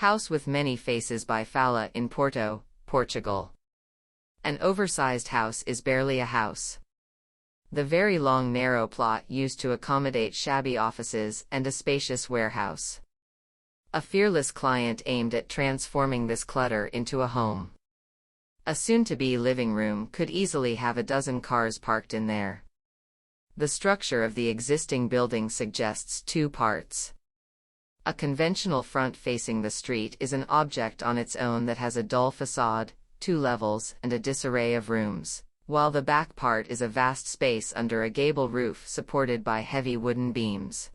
House with many faces by Fala in Porto, Portugal. An oversized house is barely a house. The very long narrow plot used to accommodate shabby offices and a spacious warehouse. A fearless client aimed at transforming this clutter into a home. A soon-to-be living room could easily have a dozen cars parked in there. The structure of the existing building suggests two parts. A conventional front facing the street is an object on its own that has a dull facade, 2 levels, and a disarray of rooms, while the back part is a vast space under a gable roof supported by heavy wooden beams.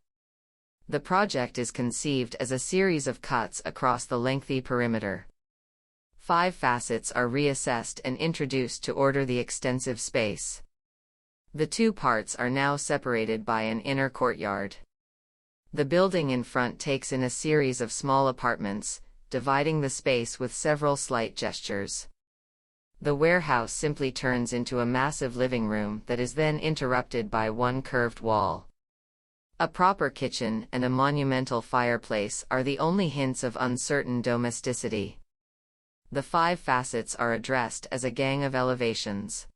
The project is conceived as a series of cuts across the lengthy perimeter. 5 facets are reassessed and introduced to order the extensive space. The two parts are now separated by an inner courtyard. The building in front takes in a series of small apartments, dividing the space with several slight gestures. The warehouse simply turns into a massive living room that is then interrupted by one curved wall. A proper kitchen and a monumental fireplace are the only hints of uncertain domesticity. The 5 facets are addressed as a gang of elevations.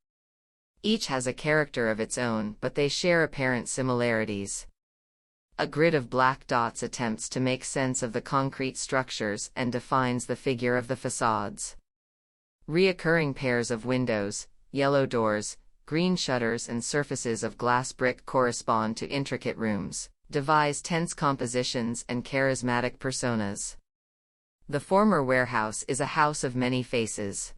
Each has a character of its own, but they share apparent similarities. A grid of black dots attempts to make sense of the concrete structures and defines the figure of the facades. Reoccurring pairs of windows, yellow doors, green shutters and surfaces of glass brick correspond to intricate rooms, devise tense compositions and charismatic personas. The former warehouse is a house of many faces.